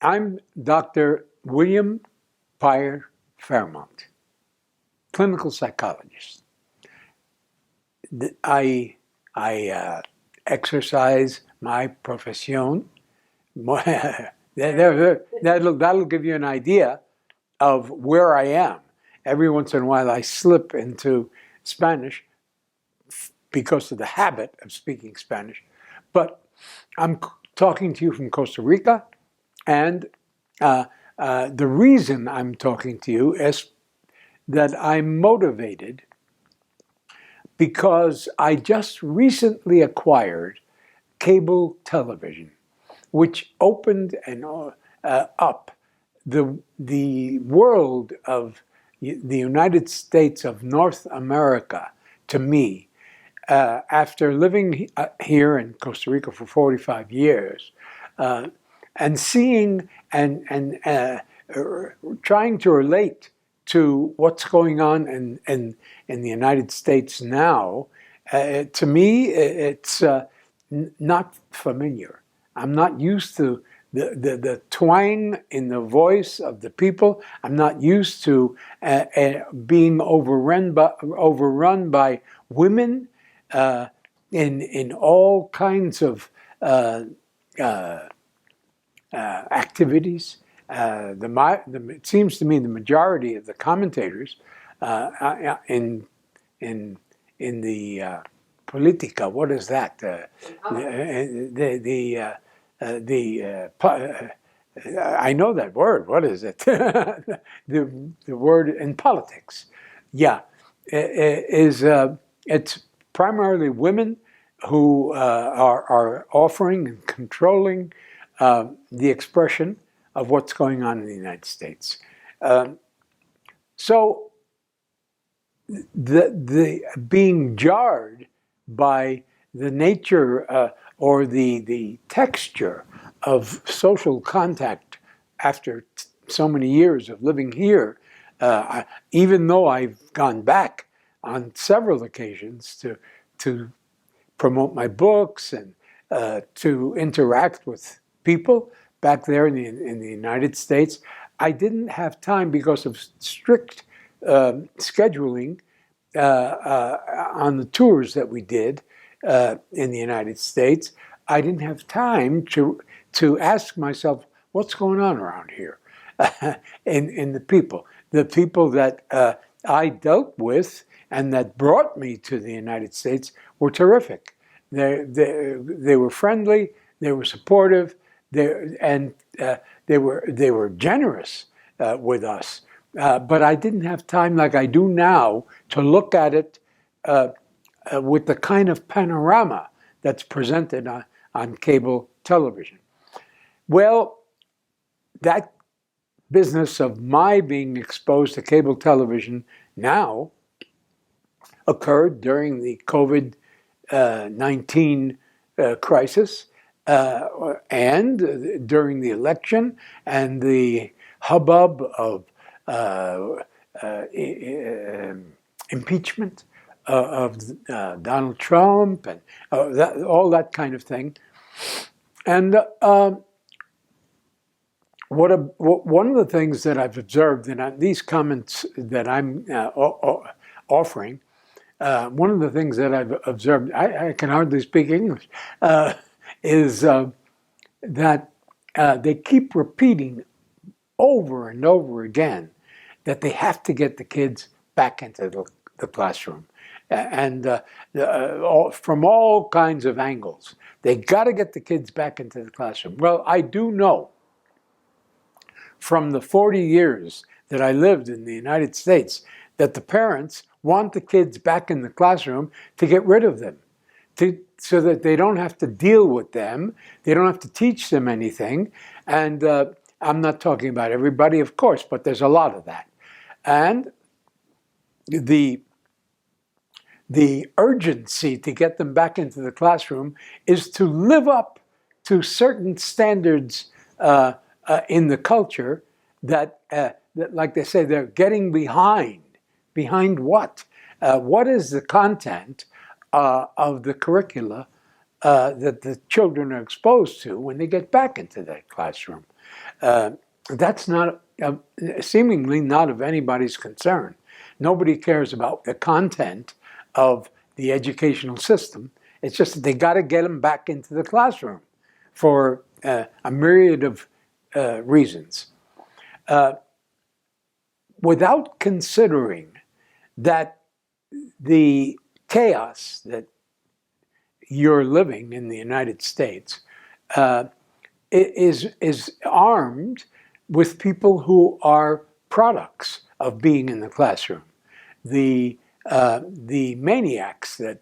I'm Dr. William Pryor Fairmont, clinical psychologist. I exercise my profession. That'll give you an idea of where I am. Every once in a while, I slip into Spanish because of the habit of speaking Spanish. But I'm talking to you from Costa Rica, and the reason I'm talking to you is that I'm motivated because I just recently acquired cable television, which opened up the world of the United States of North America to me. After living here in Costa Rica for 45 years, and seeing and trying to relate to what's going on in the United States now, to me, it's not familiar. I'm not used to the twang in the voice of the people. I'm not used to being overrun by women in all kinds of activities. It seems to me the majority of the commentators in the politica, what is that? I know that word. What is it? the word in politics. Yeah, it's primarily women who are offering and controlling the expression of what's going on in the United States. So the being jarred by the nature or the texture of social contact after so many years of living here, even though I've gone back on several occasions to promote my books and to interact with people back there in the United States, I didn't have time because of strict scheduling on the tours that we did in the United States. I didn't have time to ask myself, what's going on around here in the people that I dealt with and that brought me to the United States were terrific. They were friendly, they were supportive, they were generous with us. But I didn't have time like I do now to look at it with the kind of panorama that's presented on cable television. Well, that business of my being exposed to cable television now occurred during the COVID-19 crisis and during the election and the hubbub of impeachment of Donald Trump and all that kind of thing. And one of the things that I've observed in these comments that I'm offering, one of the things that I've observed, I can hardly speak English, is that they keep repeating over and over again that they have to get the kids back into the classroom. And from all kinds of angles. They got to get the kids back into the classroom. Well, I do know from the 40 years that I lived in the United States that the parents want the kids back in the classroom to get rid of them, so that they don't have to deal with them, they don't have to teach them anything. And I'm not talking about everybody, of course, but there's a lot of that. And the urgency to get them back into the classroom is to live up to certain standards in the culture that, like they say, they're getting behind. Behind what? What is the content of the curricula that the children are exposed to when they get back into that classroom? That's not seemingly not of anybody's concern. Nobody cares about the content of the educational system. It's just that they got to get them back into the classroom for a myriad of reasons, without considering that the chaos that you're living in the United States is armed with people who are products of being in the classroom. The maniacs that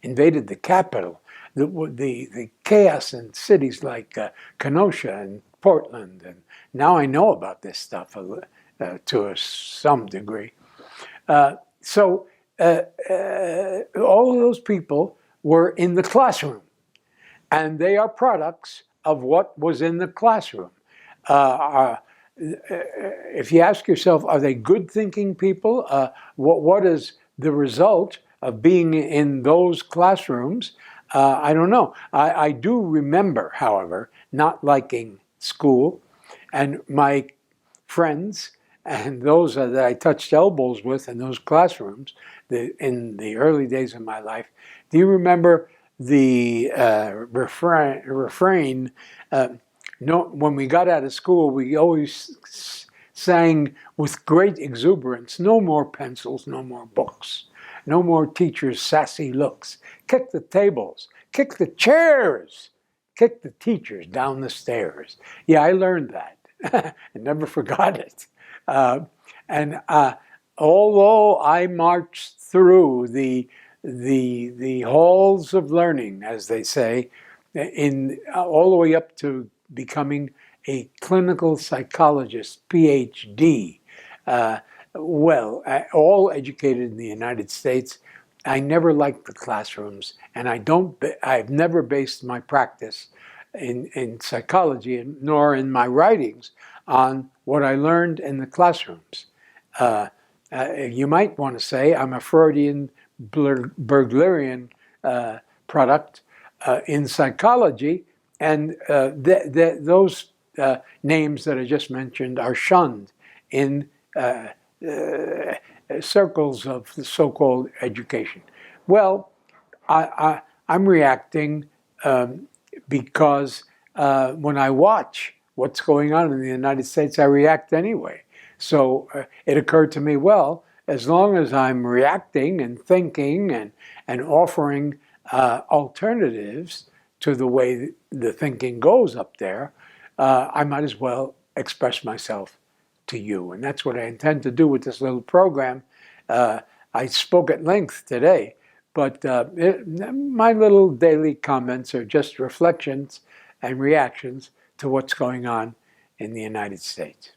invaded the Capitol, the chaos in cities like Kenosha and Portland, and now I know about this stuff to some degree. So all of those people were in the classroom, and they are products of what was in the classroom. If you ask yourself, are they good-thinking people? What is the result of being in those classrooms? I don't know. I do remember, however, not liking school, and my friends and those that I touched elbows with in those classrooms in the early days of my life. Do you remember the refrain? No, when we got out of school, we always sang with great exuberance, "No more pencils, no more books. No more teachers' sassy looks. Kick the tables, kick the chairs, kick the teachers down the stairs." Yeah, I learned that. I never forgot it. And although I marched through the halls of learning, as they say, all the way up to becoming a clinical psychologist, PhD, all educated in the United States, I never liked the classrooms, and I've never based my practice in psychology, nor in my writings, on what I learned in the classrooms. You might want to say I'm a Freudian burglarian product in psychology, and those names that I just mentioned are shunned in circles of the so-called education. Well, I'm reacting because when I watch what's going on in the United States, I react anyway. So it occurred to me, well, as long as I'm reacting and thinking and offering alternatives to the way the thinking goes up there, I might as well express myself to you. And that's what I intend to do with this little program. I spoke at length today, but my little daily comments are just reflections and reactions to what's going on in the United States.